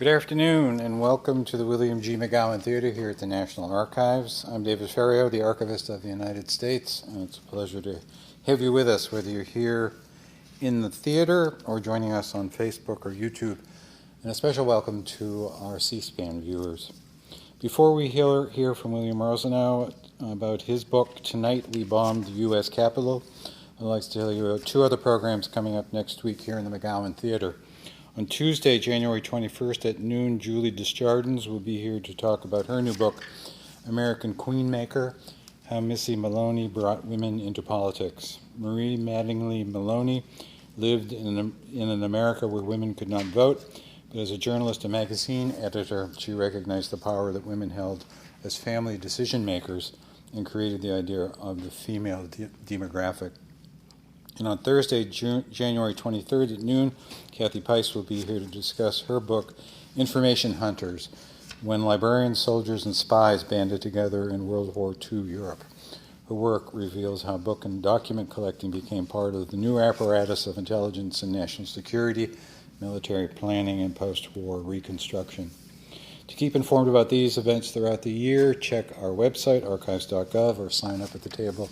Good afternoon and welcome to the William G. McGowan Theater here at the National Archives. I'm David Ferriero, the Archivist of the United States, and it's a pleasure to have you with us, whether you're here in the theater or joining us on Facebook or YouTube. And a special welcome to our C-SPAN viewers. Before we hear from William Rosenau about his book, Tonight We Bombed the U.S. Capitol, I'd like to tell you about two other programs coming up next week here in the McGowan Theater. On Tuesday, January 21st at noon, Julie Desjardins will be here to talk about her new book, American Queenmaker, How Missy Maloney Brought Women into Politics. Marie Mattingly Maloney lived in an America where women could not vote, but as a journalist and magazine editor, she recognized the power that women held as family decision makers and created the idea of the female demographic. And on Thursday, January 23rd at noon, Kathy Pice will be here to discuss her book, Information Hunters, When Librarians, Soldiers, and Spies Banded Together in World War II Europe. Her work reveals how book and document collecting became part of the new apparatus of intelligence and national security, military planning, and post-war reconstruction. To keep informed about these events throughout the year, check our website, archives.gov, or sign up at the table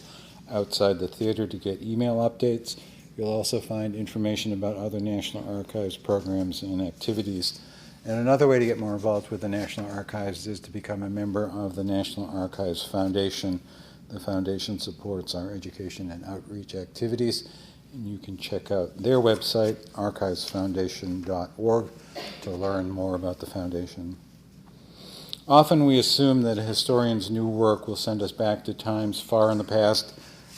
outside the theater to get email updates. You'll also find information about other National Archives programs and activities. And another way to get more involved with the National Archives is to become a member of the National Archives Foundation. The foundation supports our education and outreach activities, and you can check out their website, archivesfoundation.org, to learn more about the foundation. Often we assume that a historian's new work will send us back to times far in the past,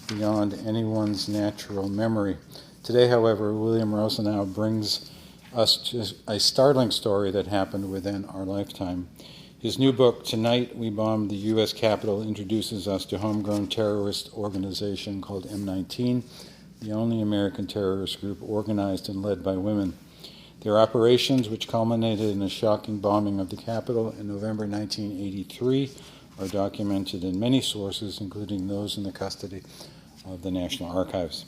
beyond anyone's natural memory. Today, however, William Rosenau brings us to a startling story that happened within our lifetime. His new book, Tonight We Bombed the U.S. Capitol, introduces us to a homegrown terrorist organization called M19, the only American terrorist group organized and led by women. Their operations, which culminated in a shocking bombing of the Capitol in November 1983, are documented in many sources, including those in the custody of the National Archives.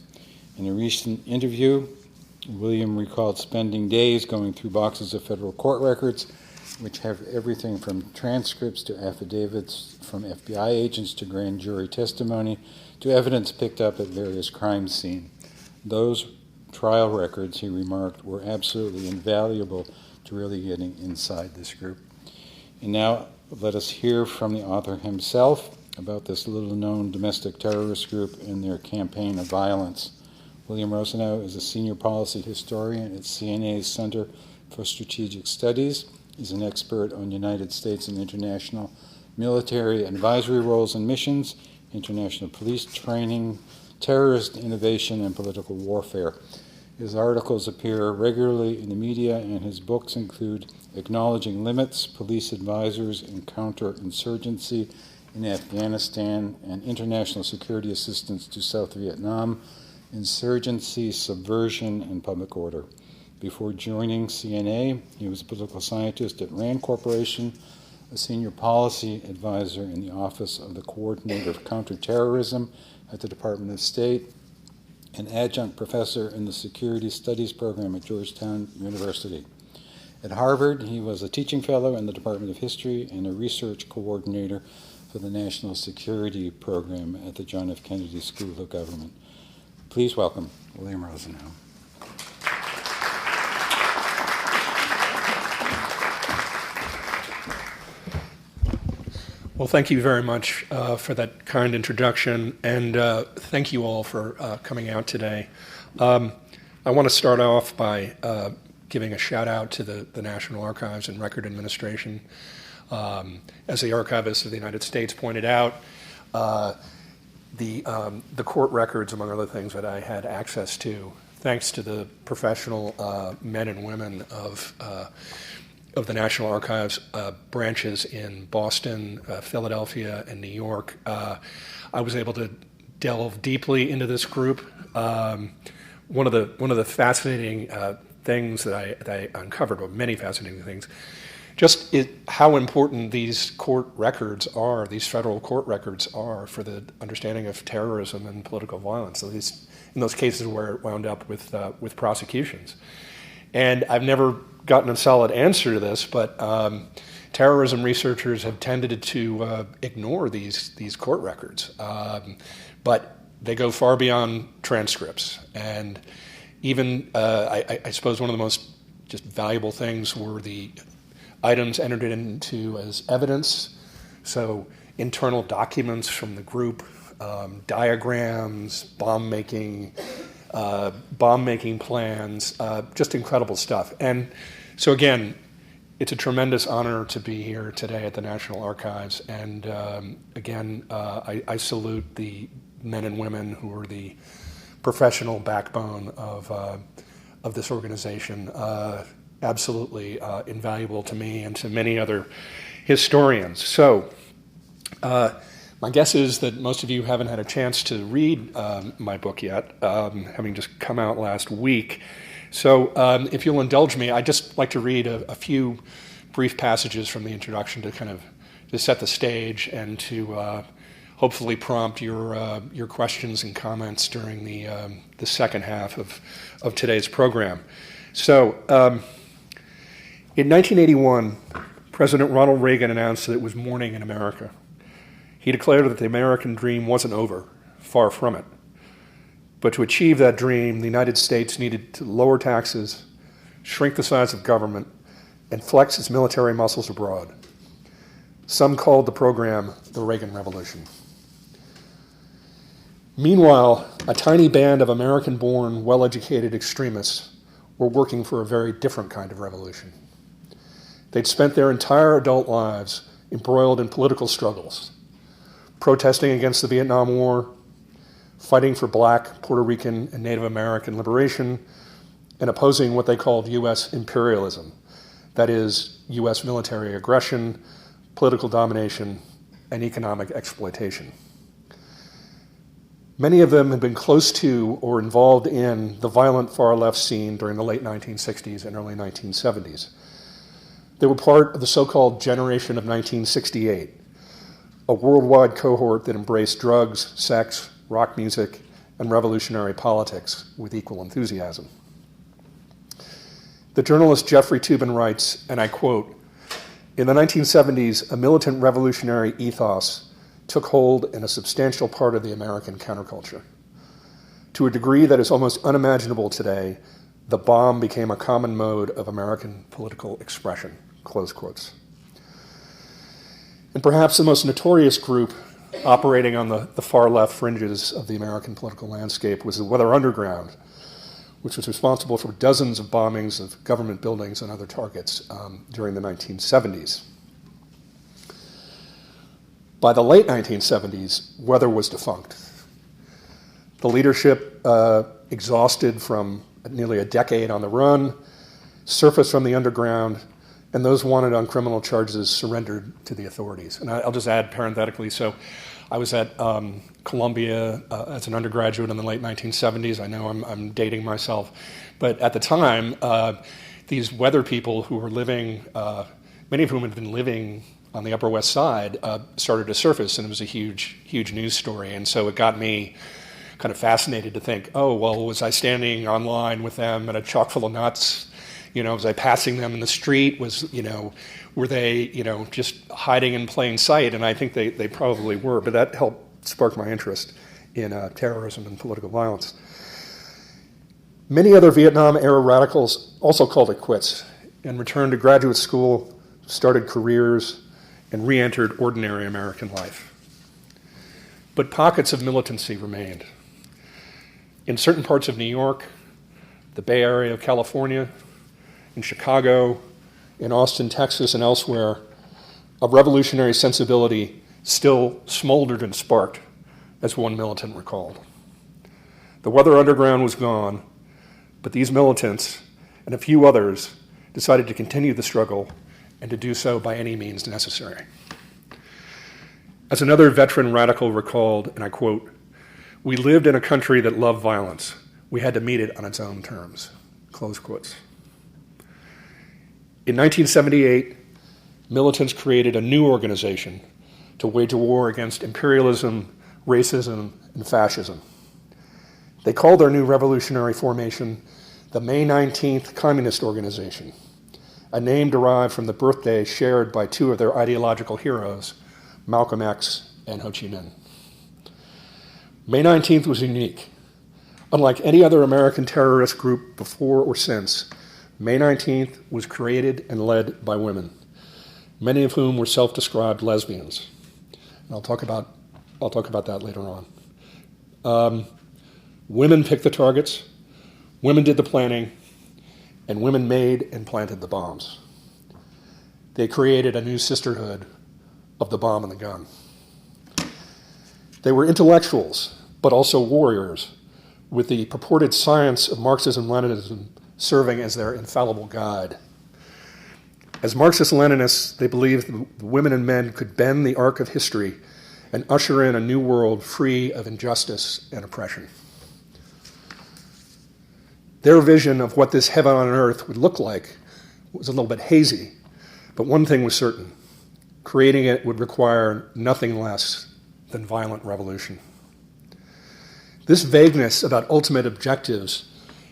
In a recent interview, William recalled spending days going through boxes of federal court records, which have everything from transcripts to affidavits from FBI agents to grand jury testimony to evidence picked up at various crime scenes. Those trial records, he remarked, were absolutely invaluable to really getting inside this group. And now let us hear from the author himself about this little-known domestic terrorist group and their campaign of violence. William Rosenau is a senior policy historian at CNA's Center for Strategic Studies. He's an expert on United States and international military advisory roles and missions, international police training, terrorist innovation, and political warfare. His articles appear regularly in the media, and his books include Acknowledging Limits, Police Advisors, and Counterinsurgency in Afghanistan, and International Security Assistance to South Vietnam, Insurgency, Subversion, and Public Order. Before joining CNA, he was a political scientist at RAND Corporation, a senior policy advisor in the Office of the Coordinator of Counterterrorism at the Department of State, an adjunct professor in the Security Studies program at Georgetown University. At Harvard, he was a teaching fellow in the Department of History and a research coordinator for the National Security Program at the John F. Kennedy School of Government. Please welcome William Rosenau. Well, thank you very much for that kind introduction, and thank you all for coming out today. I want to start off by giving a shout out to the National Archives and Record Administration. As the Archivist of the United States pointed out, the court records, among other things, that I had access to, thanks to the professional men and women of the National Archives branches in Boston, Philadelphia, and New York, I was able to delve deeply into this group. One of the fascinating things that I uncovered, or many fascinating things, just how important these court records are, these federal court records are for the understanding of terrorism and political violence, at least in those cases where it wound up with prosecutions. And I've never gotten a solid answer to this, but terrorism researchers have tended to ignore these court records. But they go far beyond transcripts. And even, I suppose one of the most just valuable things were the items entered into as evidence. So internal documents from the group, diagrams, bomb-making plans, just incredible stuff. And so again, it's a tremendous honor to be here today at the National Archives. And again, I salute the men and women who are the professional backbone of this organization. Absolutely invaluable to me and to many other historians. So my guess is that most of you haven't had a chance to read my book yet, having just come out last week. So if you'll indulge me, I'd just like to read a few brief passages from the introduction to kind of to set the stage and to hopefully prompt your questions and comments during the second half of today's program. So in 1981, President Ronald Reagan announced that it was morning in America. He declared that the American dream wasn't over, far from it. But to achieve that dream, the United States needed to lower taxes, shrink the size of government, and flex its military muscles abroad. Some called the program the Reagan Revolution. Meanwhile, a tiny band of American-born, well-educated extremists were working for a very different kind of revolution. They'd spent their entire adult lives embroiled in political struggles, protesting against the Vietnam War, fighting for Black, Puerto Rican, and Native American liberation, and opposing what they called U.S. imperialism, that is, U.S. military aggression, political domination, and economic exploitation. Many of them had been close to or involved in the violent far-left scene during the late 1960s and early 1970s. They were part of the so-called Generation of 1968, a worldwide cohort that embraced drugs, sex, rock music, and revolutionary politics with equal enthusiasm. The journalist Jeffrey Toobin writes, and I quote, "In the 1970s, a militant revolutionary ethos took hold in a substantial part of the American counterculture. To a degree that is almost unimaginable today, the bomb became a common mode of American political expression," close quotes. And perhaps the most notorious group operating on the far left fringes of the American political landscape was the Weather Underground, which was responsible for dozens of bombings of government buildings and other targets during the 1970s. By the late 1970s, Weather was defunct. The leadership, exhausted from nearly a decade on the run, surfaced from the underground, and those wanted on criminal charges surrendered to the authorities. And I'll just add parenthetically, so I was at Columbia as an undergraduate in the late 1970s. I know I'm dating myself. But at the time, these weather people who were living, many of whom had been living on the Upper West Side, started to surface, and it was a huge, huge news story. And so it got me kind of fascinated to think, oh, well, was I standing online with them at a chock full of nuts? Was I passing them in the street? Were they, just hiding in plain sight? And I think they probably were, but that helped spark my interest in terrorism and political violence. Many other Vietnam-era radicals also called it quits and returned to graduate school, started careers, and re-entered ordinary American life. But pockets of militancy remained. In certain parts of New York, the Bay Area of California, in Chicago, in Austin, Texas, and elsewhere, a revolutionary sensibility still smoldered and sparked, as one militant recalled. The Weather Underground was gone, but these militants and a few others decided to continue the struggle and to do so by any means necessary. As another veteran radical recalled, and I quote, "We lived in a country that loved violence. We had to meet it on its own terms," close quotes. In 1978, militants created a new organization to wage a war against imperialism, racism, and fascism. They called their new revolutionary formation the May 19th Communist Organization, a name derived from the birthday shared by two of their ideological heroes, Malcolm X and Ho Chi Minh. May 19th was unique. Unlike any other American terrorist group before or since, May 19th was created and led by women, many of whom were self-described lesbians. And I'll talk about that later on. Women picked the targets, women did the planning, and women made and planted the bombs. They created a new sisterhood of the bomb and the gun. They were intellectuals, but also warriors, with the purported science of Marxism-Leninism serving as their infallible guide. As Marxist-Leninists, they believed the women and men could bend the arc of history and usher in a new world free of injustice and oppression. Their vision of what this heaven on earth would look like was a little bit hazy, but one thing was certain: creating it would require nothing less than violent revolution. This vagueness about ultimate objectives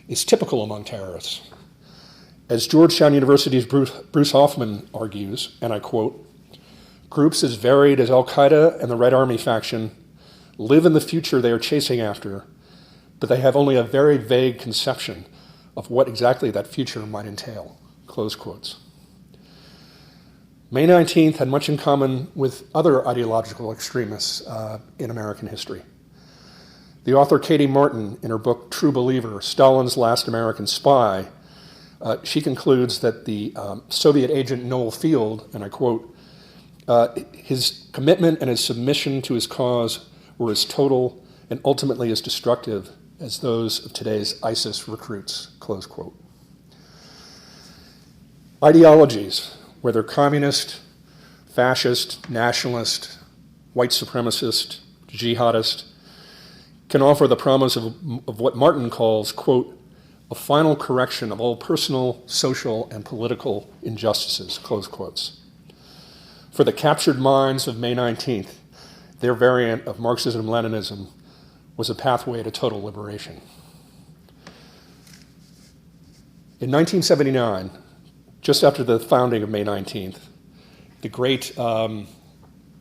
is typical among terrorists. As Georgetown University's Bruce Hoffman argues, and I quote, "Groups as varied as Al-Qaeda and the Red Army faction live in the future they are chasing after, but they have only a very vague conception of what exactly that future might entail," close quotes. May 19th had much in common with other ideological extremists in American history. The author Katie Martin, in her book True Believer, Stalin's Last American Spy, she concludes that the Soviet agent Noel Field, and I quote, his commitment and his submission to his cause were as total and ultimately as destructive as those of today's ISIS recruits, close quote. Ideologies, whether communist, fascist, nationalist, white supremacist, jihadist, can offer the promise of what Martin calls, quote, a final correction of all personal, social, and political injustices, close quotes. For the captured minds of May 19th, their variant of Marxism-Leninism was a pathway to total liberation. In 1979, just after the founding of May 19th, the great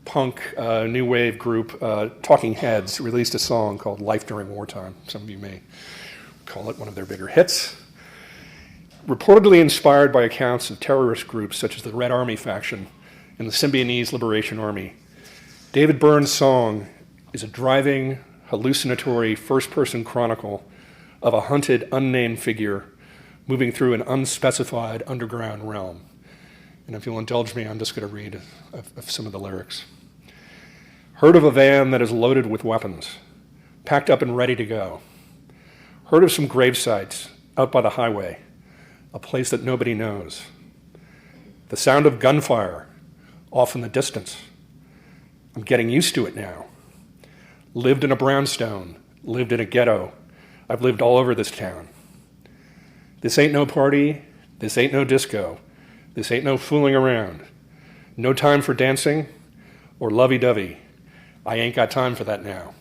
punk new wave group Talking Heads released a song called Life During Wartime. Some of you may call it one of their bigger hits. Reportedly inspired by accounts of terrorist groups such as the Red Army faction and the Symbionese Liberation Army, David Byrne's song is a driving, hallucinatory first-person chronicle of a hunted, unnamed figure moving through an unspecified underground realm. And if you'll indulge me, I'm just going to read of some of the lyrics. Heard of a van that is loaded with weapons, packed up and ready to go. Heard of some grave sites out by the highway, a place that nobody knows. The sound of gunfire off in the distance. I'm getting used to it now. Lived in a brownstone, lived in a ghetto. I've lived all over this town. This ain't no party, this ain't no disco, this ain't no fooling around. No time for dancing or lovey-dovey. I ain't got time for that now.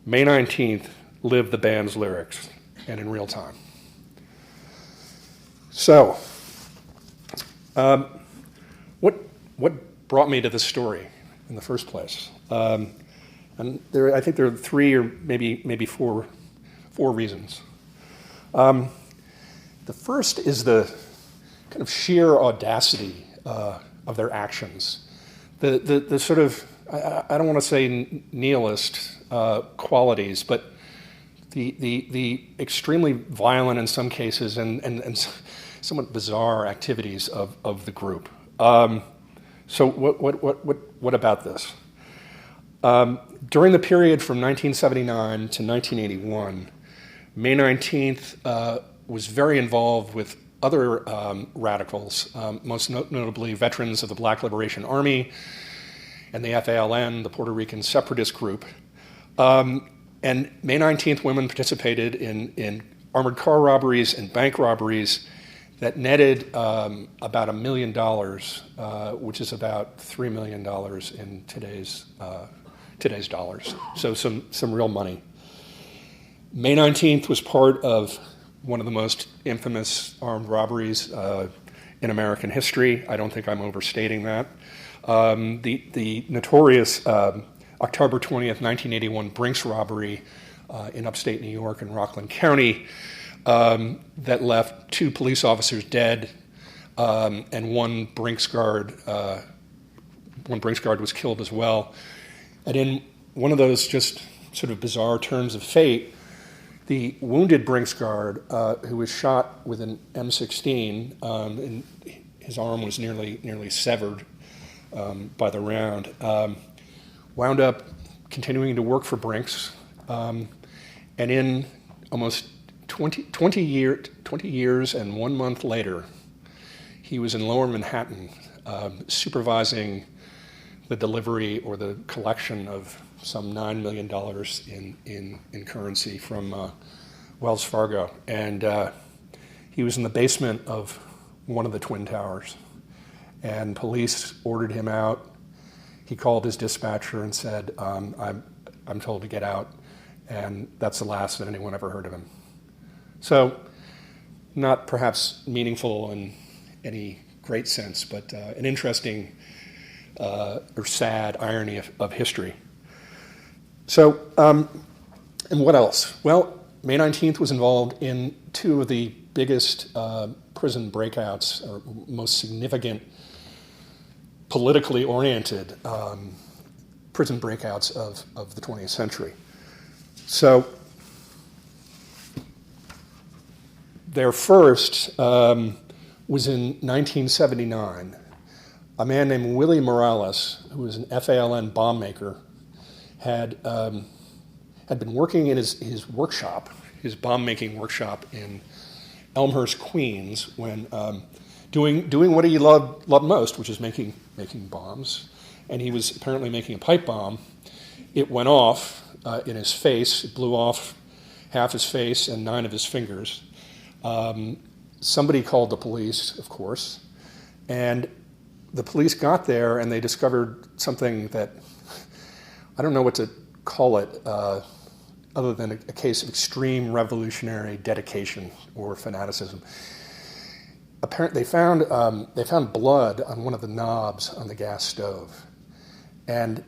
May 19th lived the band's lyrics, and in real time. So, what brought me to this story in the first place? And I think there are three or maybe four reasons. The first is the kind of sheer audacity of their actions. The sort of, I don't want to say nihilist qualities, but the extremely violent in some cases and somewhat bizarre activities of the group. So what about this? During the period from 1979 to 1981, May 19th was very involved with other radicals, most notably veterans of the Black Liberation Army and the FALN, the Puerto Rican separatist group. And May 19th women participated in armored car robberies and bank robberies that netted about $1 million, which is about $3 million in today's dollars. So some real money. May 19th was part of one of the most infamous armed robberies in American history. I don't think I'm overstating that. The notorious October 20th, 1981 Brinks robbery in upstate New York in Rockland County that left 2 police officers dead and one Brinks guard was killed as well. And in one of those just sort of bizarre turns of fate, the wounded Brinks guard, who was shot with an M16, and his arm was nearly severed by the round, wound up continuing to work for Brinks, and in almost 20 years and 1 month later, he was in Lower Manhattan supervising the delivery or the collection of some $9 million in currency from Wells Fargo. And he was in the basement of one of the Twin Towers. And police ordered him out. He called his dispatcher and said, I'm told to get out. And that's the last that anyone ever heard of him. So not perhaps meaningful in any great sense, but an interesting or sad irony of history. So, and what else? Well, May 19th was involved in 2 of the biggest prison breakouts, or most significant politically oriented prison breakouts of the 20th century. So, their first was in 1979. A man named Willie Morales, who was an FALN bomb maker, had been working in his workshop, his bomb-making workshop in Elmhurst, Queens, when doing what he loved most, which is making bombs. And he was apparently making a pipe bomb. It went off in his face. It blew off half his face and 9 of his fingers. Somebody called the police, of course, and the police got there and they discovered something that I don't know what to call it other than a case of extreme revolutionary dedication or fanaticism. Apparently, they found blood on one of the knobs on the gas stove, and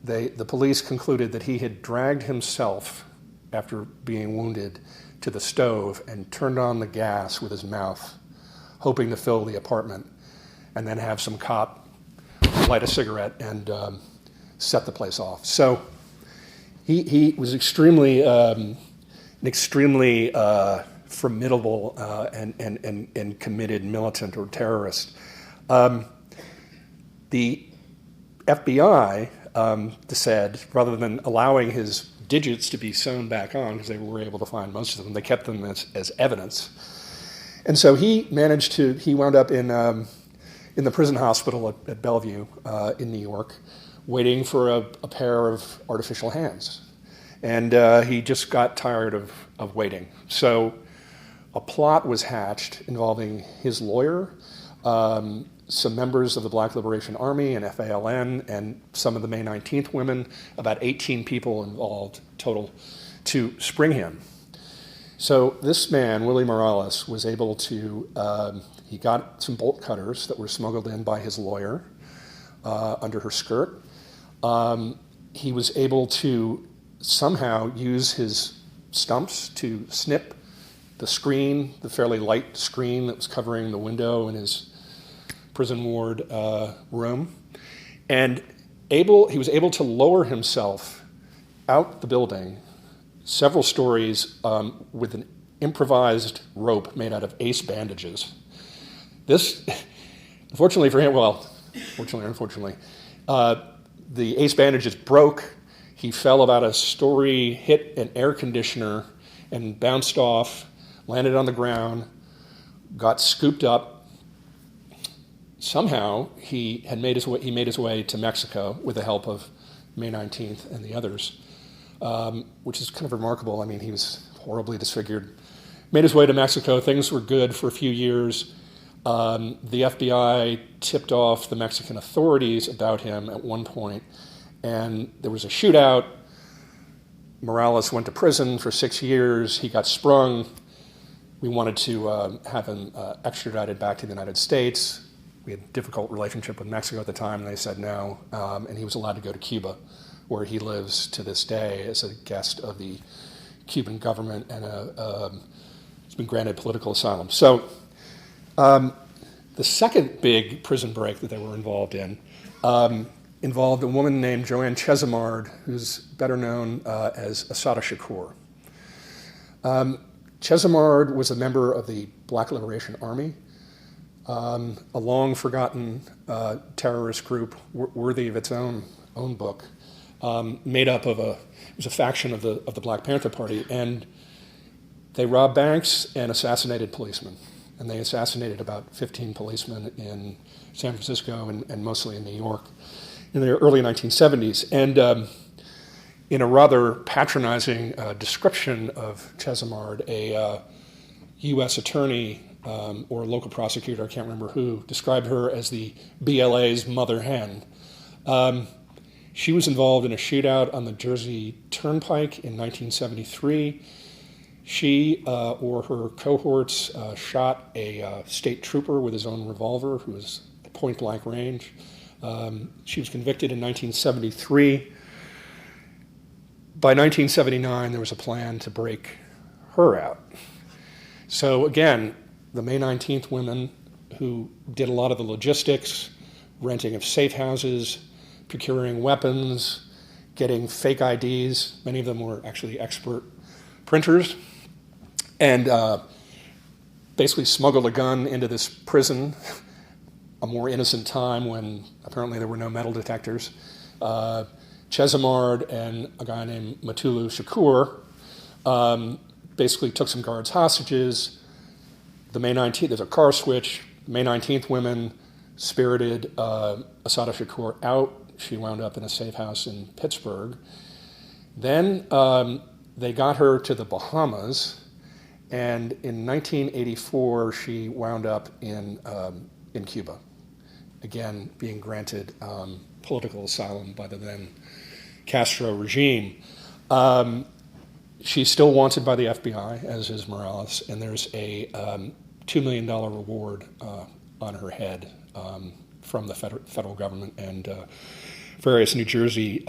the police concluded that he had dragged himself after being wounded to the stove and turned on the gas with his mouth, hoping to fill the apartment, and then have some cop light a cigarette and set the place off. So he was an extremely formidable and committed militant or terrorist. The FBI said, rather than allowing his digits to be sewn back on, because they were able to find most of them, they kept them as evidence. And so he wound up in the prison hospital at Bellevue in New York, waiting for a pair of artificial hands. And he just got tired of waiting. So a plot was hatched involving his lawyer, some members of the Black Liberation Army and FALN, and some of the May 19th women, about 18 people involved total, to spring him. So this man, Willie Morales, was able to, he got some bolt cutters that were smuggled in by his lawyer under her skirt. He was able to somehow use his stumps to snip the screen, the fairly light screen that was covering the window in his prison ward room. And he was able to lower himself out the building several stories with an improvised rope made out of ace bandages. This, fortunately for him, fortunately or unfortunately, the ace bandages broke. He fell about a story, hit an air conditioner, and bounced off, landed on the ground, got scooped up. Somehow he made his way to Mexico with the help of May 19th and the others, which is kind of remarkable. I mean, he was horribly disfigured. Made his way to Mexico. Things were good for a few years. The FBI tipped off the Mexican authorities about him at one point, and there was a shootout. Morales went to prison for 6 years. He got sprung. We wanted to have him extradited back to the United States. We had a difficult relationship with Mexico at the time, and they said no, and he was allowed to go to Cuba, where he lives to this day as a guest of the Cuban government, and has been granted political asylum. So the second big prison break that they were involved in involved a woman named Joanne Chesimard, who's better known as Assata Shakur. Chesimard was a member of the Black Liberation Army, a long-forgotten terrorist group worthy of its own book, made up of it was a faction of the Black Panther Party, and they robbed banks and assassinated policemen. And they assassinated about 15 policemen in San Francisco and mostly in New York in the early 1970s. And in a rather patronizing description of Chesimard, a U.S. attorney or a local prosecutor, I can't remember who, described her as the BLA's mother hen. She was involved in a shootout on the Jersey Turnpike in 1973. She or her cohorts shot a state trooper with his own revolver who was at point-blank range. She was convicted in 1973. By 1979, there was a plan to break her out. So again, the May 19th women who did a lot of the logistics, renting of safe houses, procuring weapons, getting fake IDs. Many of them were actually expert printers, and basically smuggled a gun into this prison, a more innocent time when apparently there were no metal detectors. Chesimard and a guy named Matulu Shakur basically took some guards hostages. The May 19th, there's a car switch. May 19th women spirited Assata Shakur out. She wound up in a safe house in Pittsburgh. Then they got her to the Bahamas, and in 1984 she wound up in Cuba, again being granted political asylum by the then Castro regime. She's still wanted by the FBI, as is Morales, and there's a $2 million reward on her head from the federal government and various New Jersey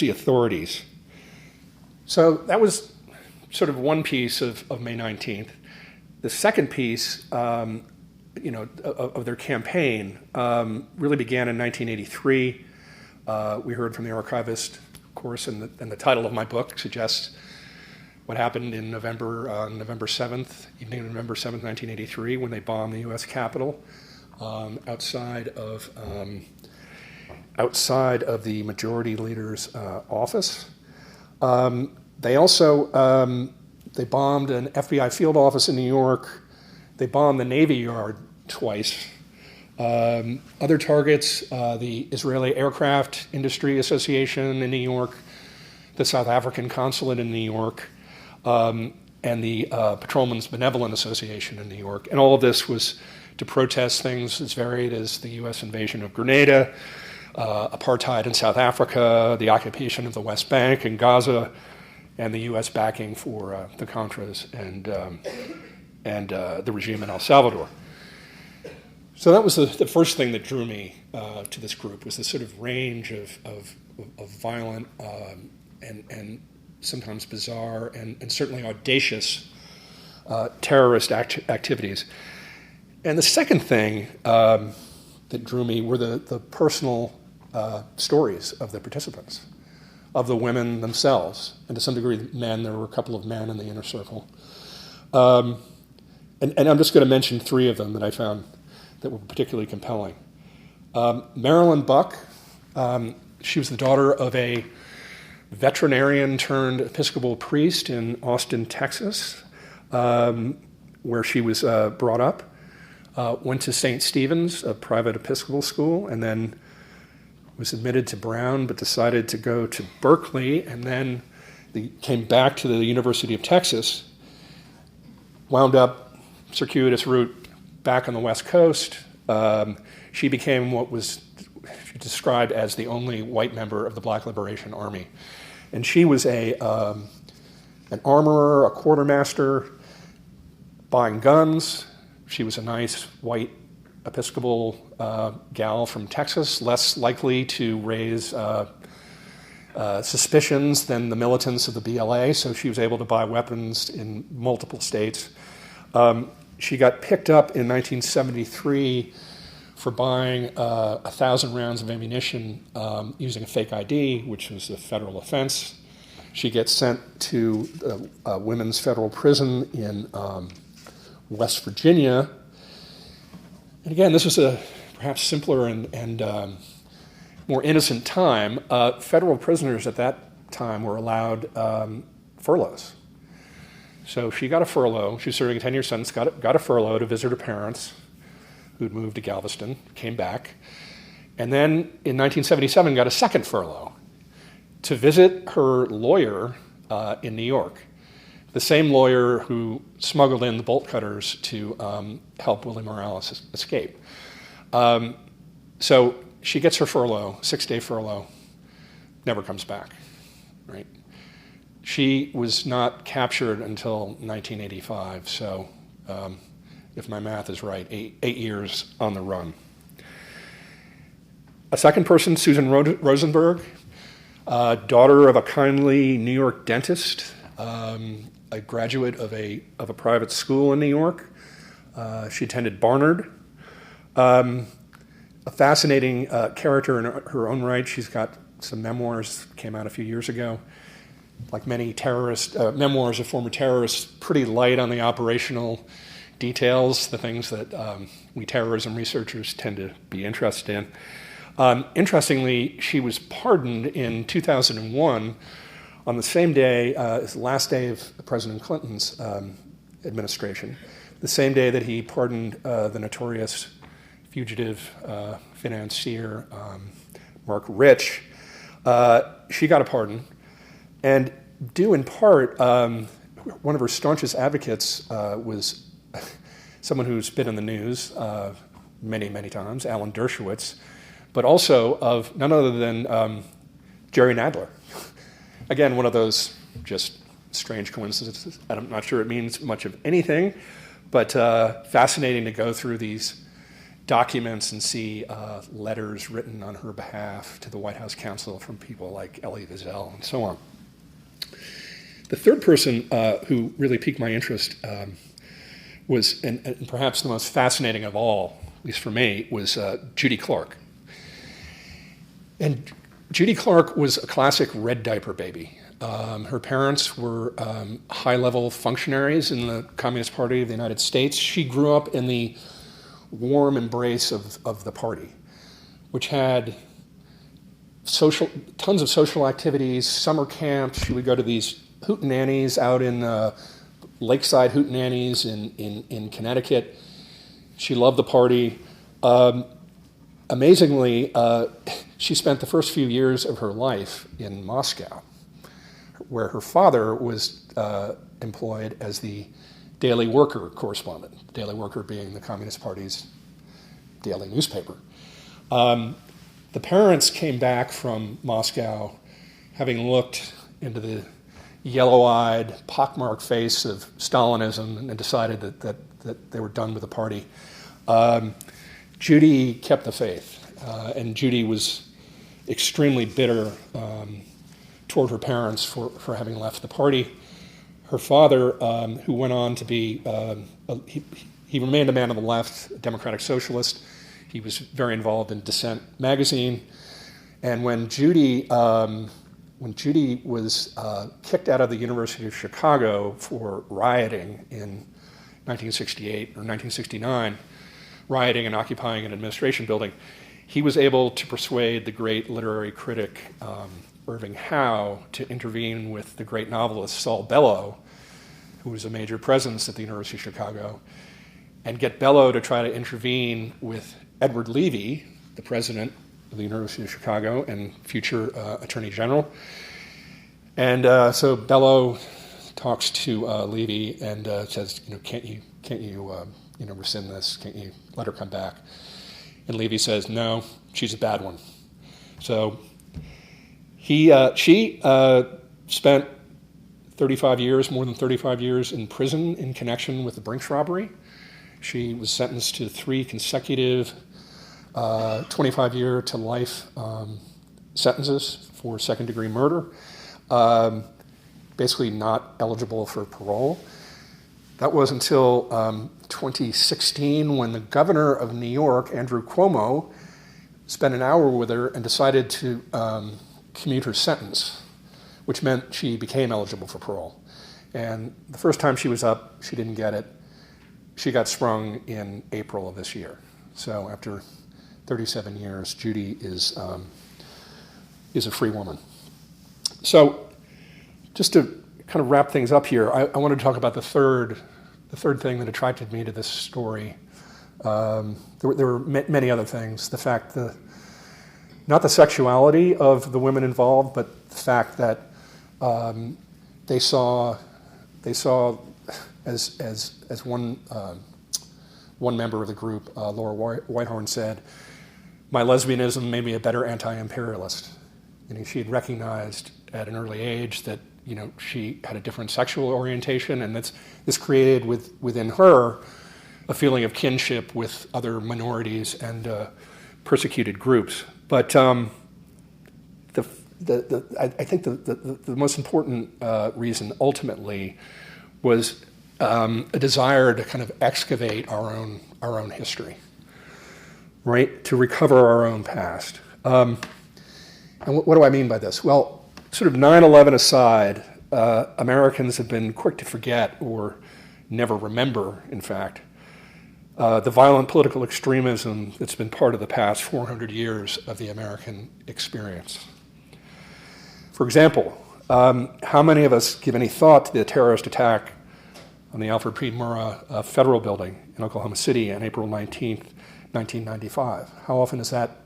authorities. So that was sort of one piece of May 19th. The second piece, of their campaign really began in 1983. We heard from the archivist, of course, and the title of my book suggests what happened in November 7th, evening of November 7th, 1983, when they bombed the U.S. Capitol outside of the majority leader's office. They also they bombed an FBI field office in New York. They bombed the Navy Yard twice. Other targets, the Israeli Aircraft Industry Association in New York, the South African Consulate in New York, and the Patrolmen's Benevolent Association in New York. And all of this was to protest things as varied as the U.S. invasion of Grenada, apartheid in South Africa, the occupation of the West Bank and Gaza, and the U.S. backing for the Contras and the regime in El Salvador. So that was the first thing that drew me to this group, was this sort of range of violent and sometimes bizarre and certainly audacious terrorist activities. And the second thing that drew me were the personal stories of the participants, of the women themselves, and to some degree the men. There were a couple of men in the inner circle. And I'm just going to mention three of them that I found that were particularly compelling. Marilyn Buck, she was the daughter of a veterinarian turned Episcopal priest in Austin, Texas, where she was brought up. Went to St. Stephen's, a private Episcopal school, and then was admitted to Brown, but decided to go to Berkeley, and then came back to the University of Texas, wound up circuitous route back on the West Coast. She became what was described as the only white member of the Black Liberation Army. And she was an armorer, a quartermaster. buying guns. She was a nice white Episcopal gal from Texas, less likely to raise suspicions than the militants of the BLA, so she was able to buy weapons in multiple states. She got picked up in 1973 for buying 1,000 rounds of ammunition using a fake ID, which was a federal offense. She gets sent to the women's federal prison in West Virginia. And again, this was a perhaps simpler and more innocent time. Federal prisoners at that time were allowed furloughs. So she got a furlough. She was serving a 10-year sentence, got a furlough to visit her parents, who'd moved to Galveston, came back. And then in 1977 got a second furlough to visit her lawyer in New York, the same lawyer who smuggled in the bolt cutters to help Willie Morales escape. So she gets her furlough, 6-day furlough, never comes back, right? She was not captured until 1985, so if my math is right, eight years on the run. A second person, Susan Rosenberg, daughter of a kindly New York dentist, a graduate of a private school in New York. She attended Barnard. A fascinating character in her own right. She's got some memoirs, came out a few years ago. Like many memoirs of former terrorists, pretty light on the operational details, the things that we terrorism researchers tend to be interested in. Interestingly, she was pardoned in 2001 on the same day, as the last day of President Clinton's administration, the same day that he pardoned the notorious fugitive financier Mark Rich. She got a pardon, and due in part, one of her staunchest advocates was someone who's been in the news many, many times, Alan Dershowitz, but also of none other than Jerry Nadler. Again, one of those just strange coincidences. I'm not sure it means much of anything, but fascinating to go through these documents and see letters written on her behalf to the White House counsel from people like Elie Wiesel and so on. The third person who really piqued my interest was, and perhaps the most fascinating of all, at least for me, was Judy Clark. And Judy Clark was a classic red diaper baby. Her parents were high-level functionaries in the Communist Party of the United States. She grew up in the warm embrace of the party, which had tons of social activities, summer camps. She would go to these hootenannies out in lakeside hootenannies in Connecticut. She loved the party. Amazingly, she spent the first few years of her life in Moscow, where her father was employed as the Daily Worker correspondent, the Daily Worker being the Communist Party's daily newspaper. The parents came back from Moscow having looked into the yellow-eyed, pockmarked face of Stalinism and decided that they were done with the party. Judy kept the faith, and Judy was extremely bitter toward her parents for having left the party. Her father, who went on to be, he remained a man of the left, a democratic socialist. He was very involved in Dissent magazine. And when Judy was kicked out of the University of Chicago for rioting in 1968 or 1969, rioting and occupying an administration building, he was able to persuade the great literary critic Irving Howe to intervene with the great novelist Saul Bellow, who was a major presence at the University of Chicago, and get Bellow to try to intervene with Edward Levy, the president of the University of Chicago and future Attorney General. And so Bellow talks to Levy and says, can't you rescind this? Can't you let her come back? And Levy says, no, she's a bad one. So she spent 35 years, more than 35 years in prison in connection with the Brinks robbery. She was sentenced to 3 consecutive 25-year to life sentences for second-degree murder, basically not eligible for parole. That was until 2016 when the governor of New York, Andrew Cuomo, spent an hour with her and decided to commute her sentence, which meant she became eligible for parole. And the first time she was up, she didn't get it. She got sprung in April of this year. So after 37 years, Judy is a free woman. So just to kind of wrap things up here, I wanted to talk about the third thing that attracted me to this story. There were many other things. The fact that, not the sexuality of the women involved, but the fact that they saw as one member of the group, Laura Whitehorn, said, "My lesbianism made me a better anti-imperialist." And she had recognized at an early age that she had a different sexual orientation, and this created within her a feeling of kinship with other minorities and persecuted groups. But I think the most important reason ultimately was a desire to kind of excavate our own history, right? To recover our own past. And what do I mean by this? Well, sort of 9/11 aside, Americans have been quick to forget or never remember, in fact, the violent political extremism that's been part of the past 400 years of the American experience. For example, how many of us give any thought to the terrorist attack on the Alfred P. Murrah Federal Building in Oklahoma City on April 19th, 1995? How often is that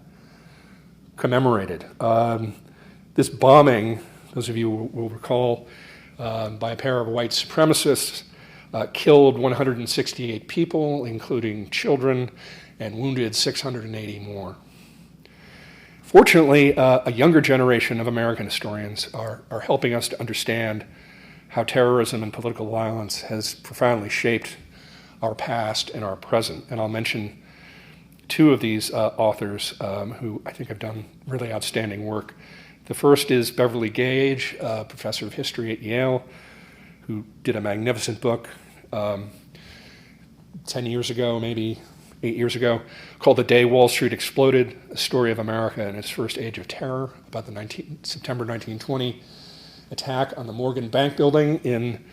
commemorated? This bombing, those of you will recall, by a pair of white supremacists, killed 168 people, including children, and wounded 680 more. Fortunately, a younger generation of American historians are helping us to understand how terrorism and political violence has profoundly shaped our past and our present. And I'll mention 2 of these authors who I think have done really outstanding work. The first is Beverly Gage, professor of history at Yale, who did a magnificent book 10 years ago, maybe 8 years ago, called The Day Wall Street Exploded, A Story of America in Its First Age of Terror, about the September 1920 attack on the Morgan Bank Building in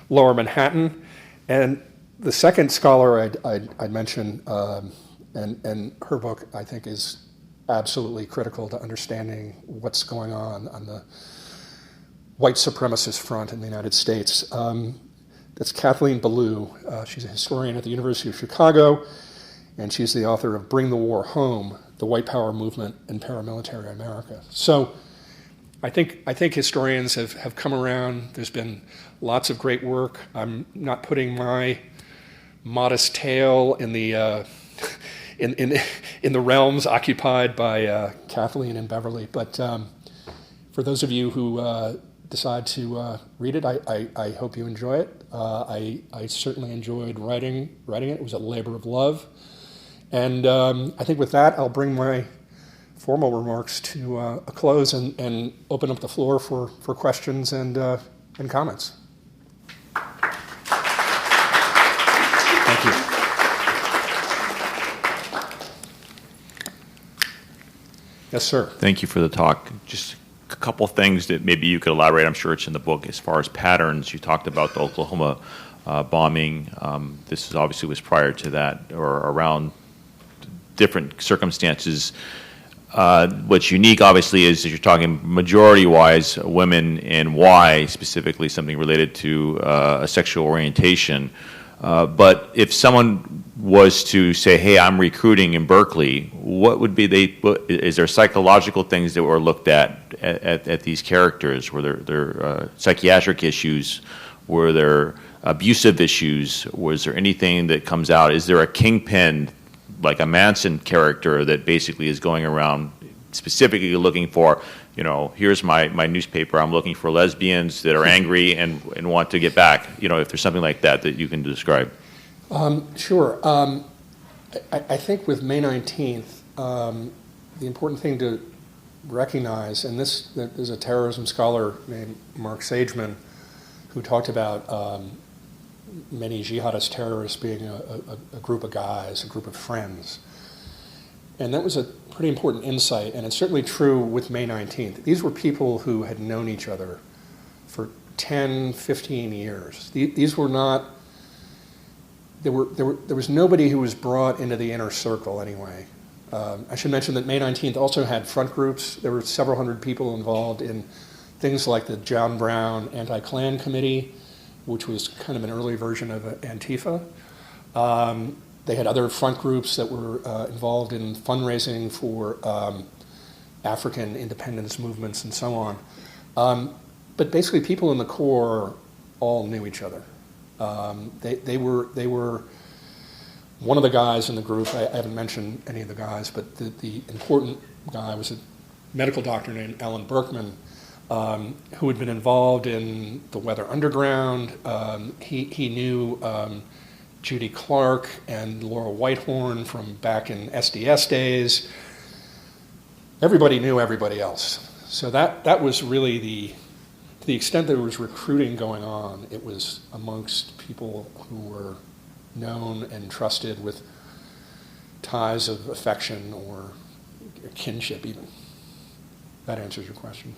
Lower Manhattan. And the second scholar I'd mention, and her book, I think, is absolutely critical to understanding what's going on the white supremacist front in the United States. That's Kathleen Belew. She's a historian at the University of Chicago, and she's the author of Bring the War Home, The White Power Movement in Paramilitary America. So I think historians have come around. There's been lots of great work. I'm not putting my modest tale in the in the realms occupied by Kathleen and Beverly. But for those of you who decide to read it, I hope you enjoy it. I certainly enjoyed writing it. It was a labor of love. And I think with that, I'll bring my formal remarks to a close and open up the floor for questions and comments. Thank you. Yes, sir. Thank you for the talk. Just a couple things that maybe you could elaborate. I'm sure it's in the book. As far as patterns, you talked about the Oklahoma bombing. This obviously was prior to that or around different circumstances. What's unique, obviously, is that you're talking majority-wise women, and why specifically something related to a sexual orientation. But if someone was to say, "Hey, I'm recruiting in Berkeley," what would be is there psychological things that were looked at these characters? Were there psychiatric issues? Were there abusive issues? Was there anything that comes out? Is there a kingpin, like a Manson character, that basically is going around specifically looking for here's my newspaper, I'm looking for lesbians that are angry and want to get back, if there's something like that you can describe. Sure. I think with May 19th, the important thing to recognize, and there's a terrorism scholar named Mark Sageman who talked about many jihadist terrorists being a group of guys, a group of friends. And that was a pretty important insight, and it's certainly true with May 19th. These were people who had known each other for 10, 15 years. These were not, there was nobody who was brought into the inner circle anyway. I should mention that May 19th also had front groups. There were several hundred people involved in things like the John Brown Anti-Klan Committee, which was kind of an early version of Antifa. They had other front groups that were involved in fundraising for African independence movements and so on. But basically, people in the core all knew each other. They were one of the guys in the group. I haven't mentioned any of the guys, but the important guy was a medical doctor named Alan Berkman, who had been involved in the Weather Underground. He knew Judy Clark and Laura Whitehorn from back in SDS days. Everybody knew everybody else. So that was really to the extent there was recruiting going on, it was amongst people who were known and trusted with ties of affection or kinship even. That answers your question.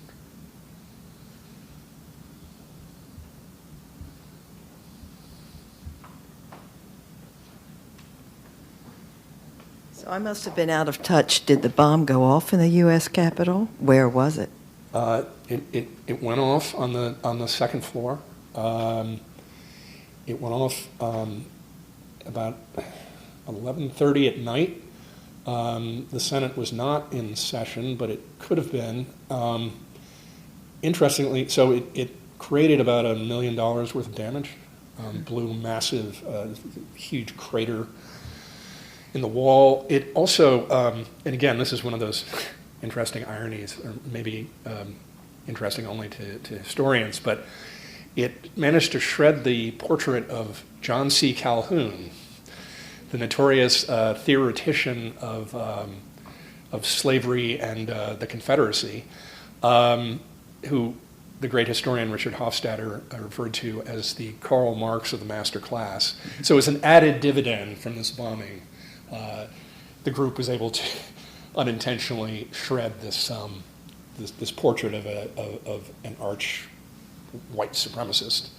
So I must have been out of touch. Did the bomb go off in the U.S. Capitol? Where was it? It went off on the second floor. It went off about 11:30 at night. The Senate was not in session, but it could have been. Interestingly, so it created about $1 million worth of damage. Blew massive, huge crater in the wall. It also, and again, this is one of those interesting ironies, or maybe interesting only to historians, but it managed to shred the portrait of John C. Calhoun, the notorious theoretician of slavery and the Confederacy, who the great historian Richard Hofstadter referred to as the Karl Marx of the master class. So as an added dividend from this bombing, the group was able to unintentionally shred this portrait of an arch white supremacist.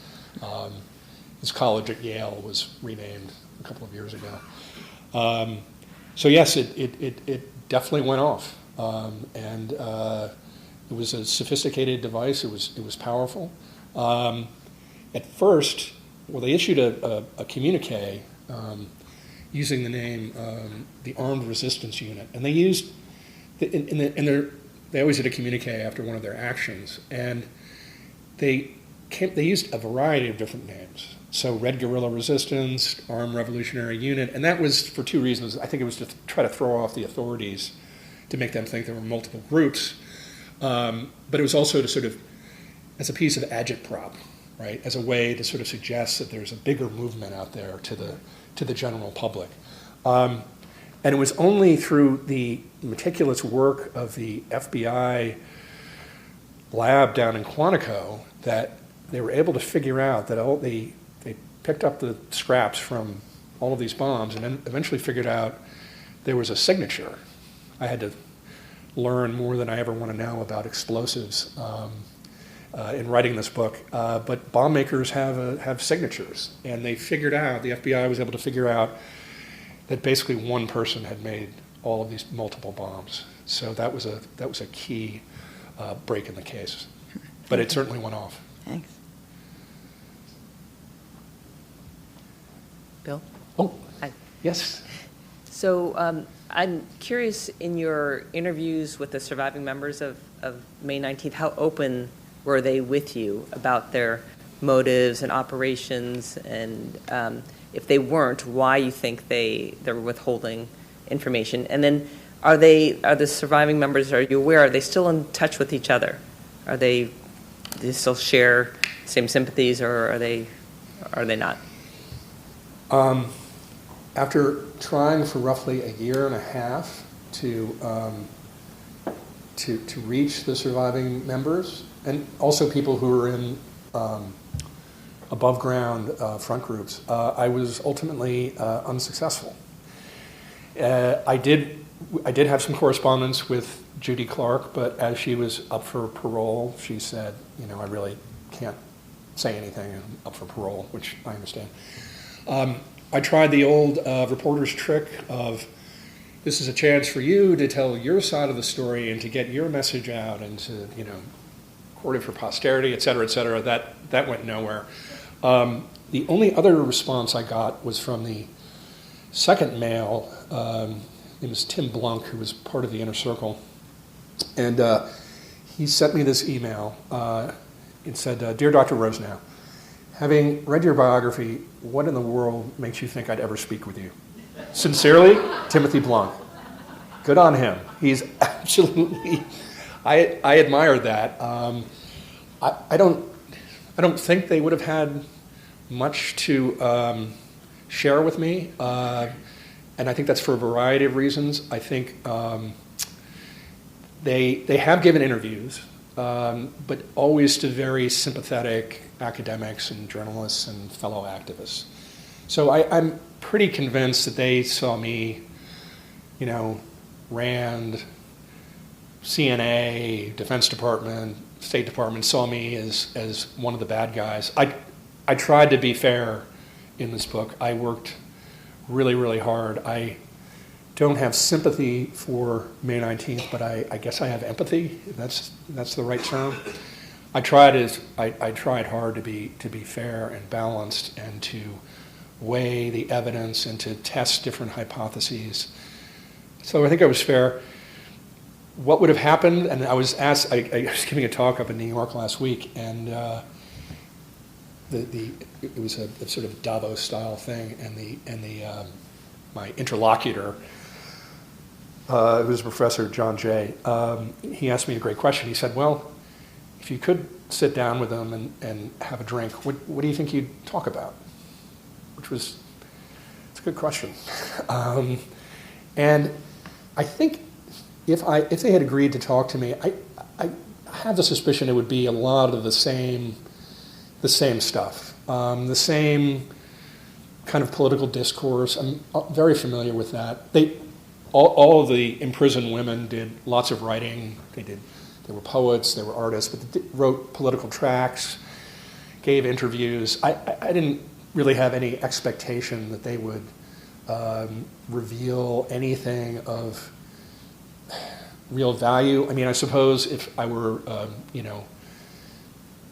His college at Yale was renamed a couple of years ago. So yes, it definitely went off, and it was a sophisticated device. It was powerful. At first, well, they issued a communique using the name the Armed Resistance Unit, and they used they always did a communique after one of their actions, and they used a variety of different names. So Red Guerrilla Resistance, Armed Revolutionary Unit, and that was for two reasons. I think it was to try to throw off the authorities, to make them think there were multiple groups, but it was also to sort of, as a piece of agitprop, right, as a way to sort of suggest that there's a bigger movement out there to the general public. And it was only through the meticulous work of the FBI lab down in Quantico that they were able to figure out that they picked up the scraps from all of these bombs and then eventually figured out there was a signature. I had to learn more than I ever want to know about explosives in writing this book, but bomb makers have signatures, and they figured out, the FBI was able to figure out that basically one person had made all of these multiple bombs. So that was a key break in the case, but it certainly went off. Thanks. Bill? Oh, Hi. yes. So I'm curious, in your interviews with the surviving members of May 19th, how open were they with you about their motives and operations, and if they weren't, why you think they're withholding information? And then are the surviving members, are you aware, are they still in touch with each other? Do they still share same sympathies, or are they not? After trying for roughly a year and a half to reach the surviving members, and also people who are in above ground front groups, I was ultimately unsuccessful. I did have some correspondence with Judy Clark, but as she was up for parole, she said, I really can't say anything. I'm up for parole, which I understand. I tried the old reporter's trick of, this is a chance for you to tell your side of the story and to get your message out and to, record it for posterity, et cetera, et cetera. That went nowhere. The only other response I got was from the second male. His name was Tim Blunk, who was part of the Inner Circle. And he sent me this email. It said, Dear Dr. Rosenau, having read your biography, what in the world makes you think I'd ever speak with you? Sincerely, Timothy Blunk. Good on him. He's absolutely, I admire that. I don't think they would have had much to share with me, and I think that's for a variety of reasons. I think they have given interviews, but always to very sympathetic academics and journalists and fellow activists. So I'm pretty convinced that they saw me, Rand, CNA, Defense Department, State Department saw me as one of the bad guys. I tried to be fair in this book. I worked really, really hard. I don't have sympathy for May 19th, but I guess I have empathy, if that's the right term. I tried hard to be fair and balanced and to weigh the evidence and to test different hypotheses. So I think I was fair. What would have happened, and I was asked, I was giving a talk up in New York last week, and it was a sort of Davos style thing, and my interlocutor, who was Professor John Jay, he asked me a great question. He said, well, if you could sit down with them and have a drink, what do you think you'd talk about? It's a good question. And I think if they had agreed to talk to me, I have the suspicion it would be a lot of the same stuff, the same kind of political discourse. I'm very familiar with that. All of the imprisoned women did lots of writing. They were poets, they were artists, but they wrote political tracts, gave interviews. I didn't really have any expectation that they would reveal anything of real value. I mean, I suppose if I were,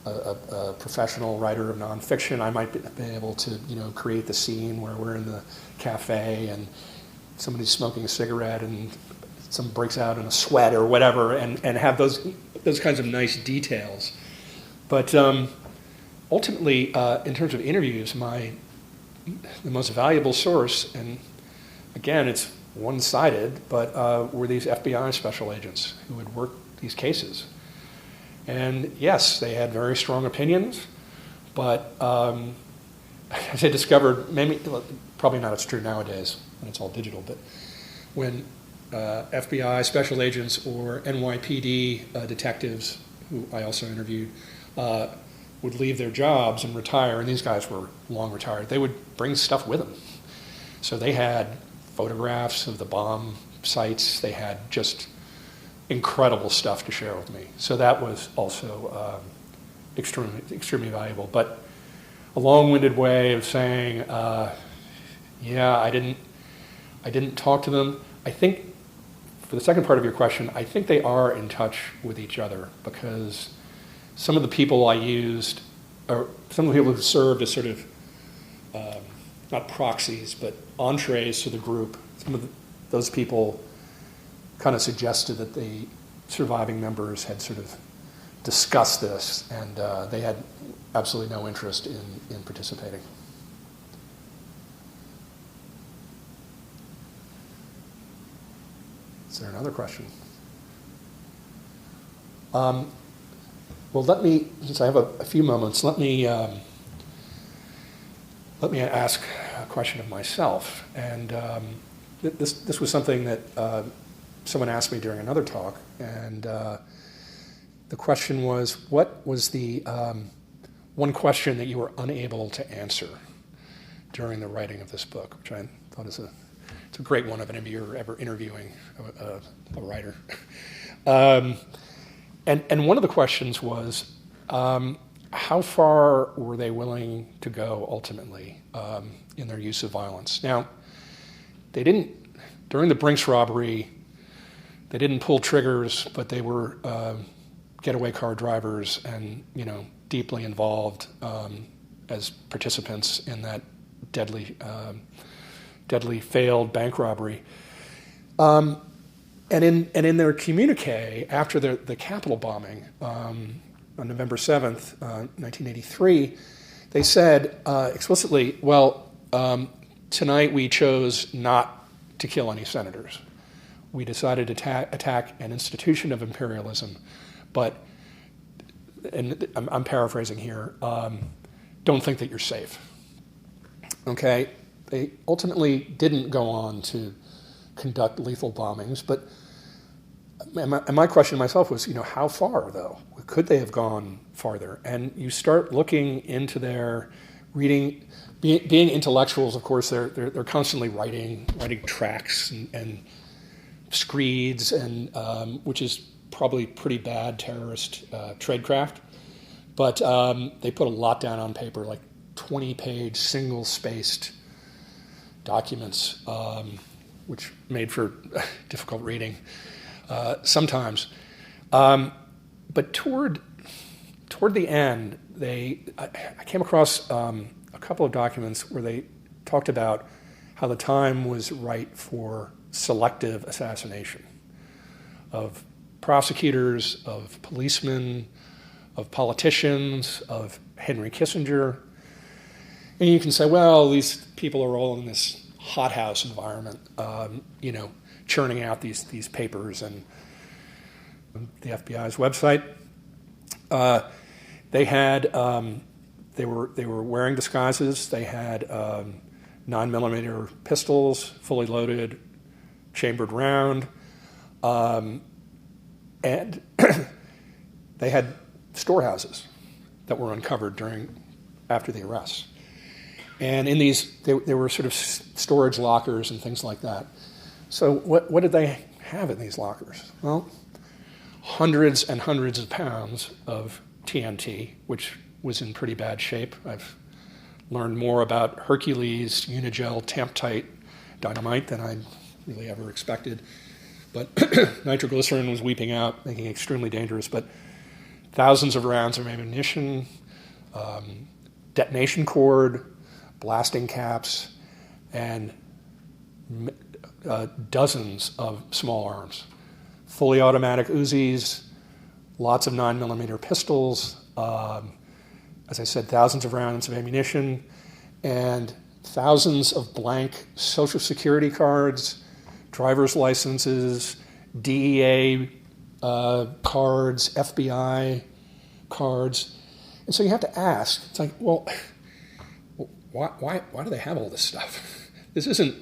a professional writer of nonfiction, I might be able to, create the scene where we're in the cafe and somebody's smoking a cigarette and someone breaks out in a sweat or whatever, and have those kinds of nice details. But ultimately, in terms of interviews, the most valuable source, and again, it's one-sided, but were these FBI special agents who had worked these cases. And yes, they had very strong opinions, but as I discovered, maybe, probably not as true nowadays when it's all digital, but when FBI special agents or NYPD detectives, who I also interviewed, would leave their jobs and retire, and these guys were long retired, they would bring stuff with them. So they had photographs of the bomb sites, they had just incredible stuff to share with me. So that was also extremely valuable. But a long-winded way of saying, yeah, I didn't talk to them. I think, for the second part of your question, I think they are in touch with each other, because some of the people I used, or some of the people who served as sort of, not proxies, but entrees to the group, some of those people kind of suggested that the surviving members had sort of discussed this, and they had absolutely no interest in participating. Is there another question? Well, let me, since I have a few moments, let me ask a question of myself. And this was something that someone asked me during another talk, and the question was, what was the one question that you were unable to answer during the writing of this book, which I thought it's a great one of an interviewer ever interviewing a writer. And one of the questions was, how far were they willing to go ultimately in their use of violence? Now, they didn't, during the Brinks robbery, they didn't pull triggers, but they were getaway car drivers and, deeply involved as participants in that deadly failed bank robbery. And in their communique after the Capitol bombing on November 7th, 1983, they said explicitly, well, tonight we chose not to kill any senators. We decided to attack an institution of imperialism, but, and I'm paraphrasing here, don't think that you're safe. Okay? They ultimately didn't go on to conduct lethal bombings, but my question to myself was, how far, though? Could they have gone farther? And you start looking into their reading, being intellectuals, of course, they're constantly writing tracts and screeds, and which is probably pretty bad terrorist tradecraft. But they put a lot down on paper, like 20-page, single-spaced documents, which made for difficult reading sometimes. But toward the end, I came across a couple of documents where they talked about how the time was right for selective assassination of prosecutors, of policemen, of politicians, of Henry Kissinger. And you can say, well, these people are all in this hothouse environment, churning out these papers. And the FBI's website, they were wearing disguises. They had 9mm pistols, fully loaded, chambered round, and they had storehouses that were uncovered after the arrests. And in these, there were sort of storage lockers and things like that. So what did they have in these lockers? Well, hundreds and hundreds of pounds of TNT, which was in pretty bad shape. I've learned more about Hercules, Unigel, Tamp-Tight dynamite than I really ever expected. But nitroglycerin was weeping out, making it extremely dangerous. But thousands of rounds of ammunition, detonation cord, blasting caps, and dozens of small arms. Fully automatic Uzis, lots of 9mm pistols, as I said, thousands of rounds of ammunition, and thousands of blank Social Security cards, driver's licenses, DEA cards, FBI cards. And so you have to ask, it's like, well, why do they have all this stuff? This isn't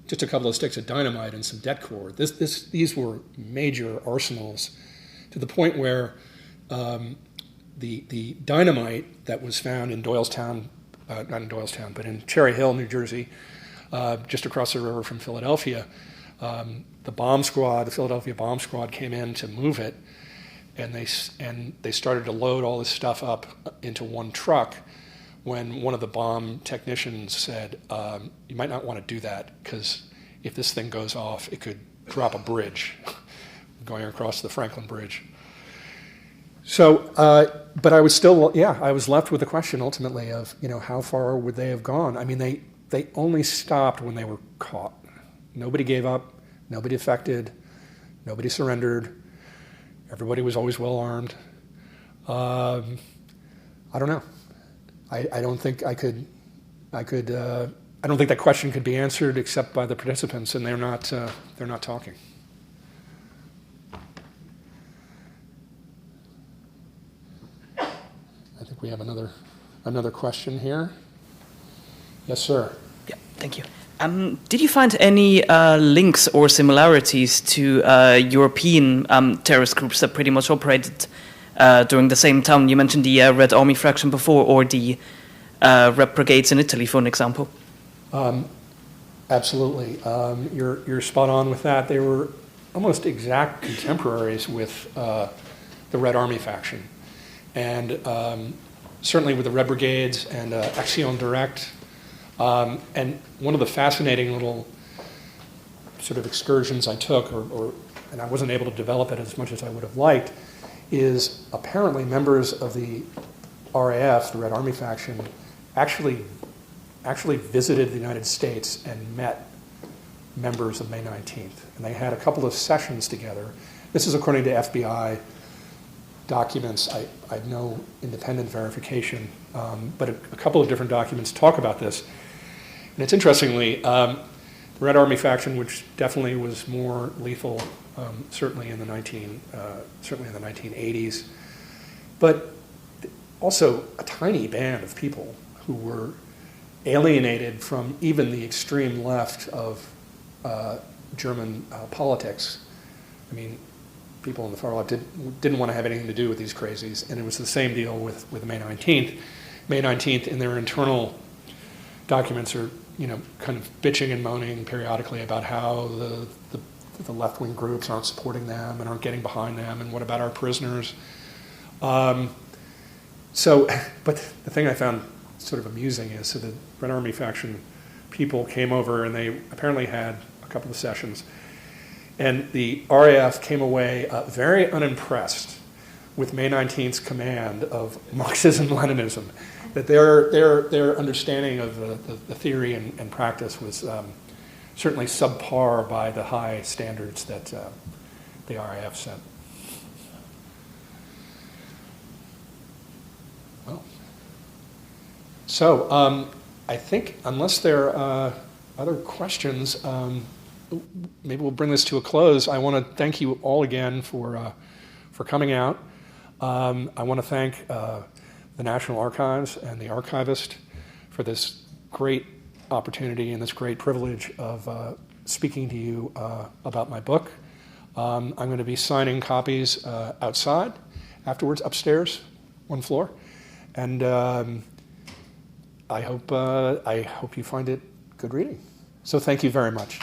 just a couple of sticks of dynamite and some det cord. These were major arsenals, to the point where the dynamite that was found in Doylestown, not in Doylestown, but in Cherry Hill, New Jersey, just across the river from Philadelphia, the Philadelphia bomb squad came in to move it, and they started to load all this stuff up into one truck, when one of the bomb technicians said, you might not want to do that, because if this thing goes off, it could drop a bridge going across the Franklin Bridge. So, but I was still, I was left with the question ultimately of, how far would they have gone? I mean, they only stopped when they were caught. Nobody gave up, nobody defected, nobody surrendered. Everybody was always well armed. I don't know. I don't think I could I don't think that question could be answered except by the participants, and they're not talking. I think we have another question here. Yes, sir. Yeah, thank you. Did you find any links or similarities to European terrorist groups that pretty much operated during the same time? You mentioned the Red Army faction before, or the Rep Brigades in Italy, for an example. Absolutely. You're spot on with that. They were almost exact contemporaries with the Red Army faction. And certainly with the Red Brigades and Action Directe. And one of the fascinating little sort of excursions I took, and I wasn't able to develop it as much as I would have liked, is apparently members of the RAF, the Red Army faction, actually visited the United States and met members of May 19th. And they had a couple of sessions together. This is according to FBI documents. I have no independent verification, but a couple of different documents talk about this. And it's interestingly, the Red Army faction, which definitely was more lethal, certainly in the 1980s, but also a tiny band of people who were alienated from even the extreme left of German politics. I mean, people on the far left didn't want to have anything to do with these crazies, and it was the same deal with May 19th. May 19th, in their internal documents, are kind of bitching and moaning periodically about how the left-wing groups aren't supporting them and aren't getting behind them, and what about our prisoners? But the thing I found sort of amusing is, so the Red Army faction people came over and they apparently had a couple of sessions, and the RAF came away very unimpressed with May 19th's command of Marxism-Leninism. That their understanding of the theory and practice was certainly subpar by the high standards that the RAF set. Well, so I think unless there are other questions, maybe we'll bring this to a close. I want to thank you all again for coming out. I want to thank the National Archives and the archivist for this great opportunity and this great privilege of speaking to you about my book. I'm going to be signing copies outside, afterwards, upstairs, one floor, and I hope you find it good reading. So thank you very much.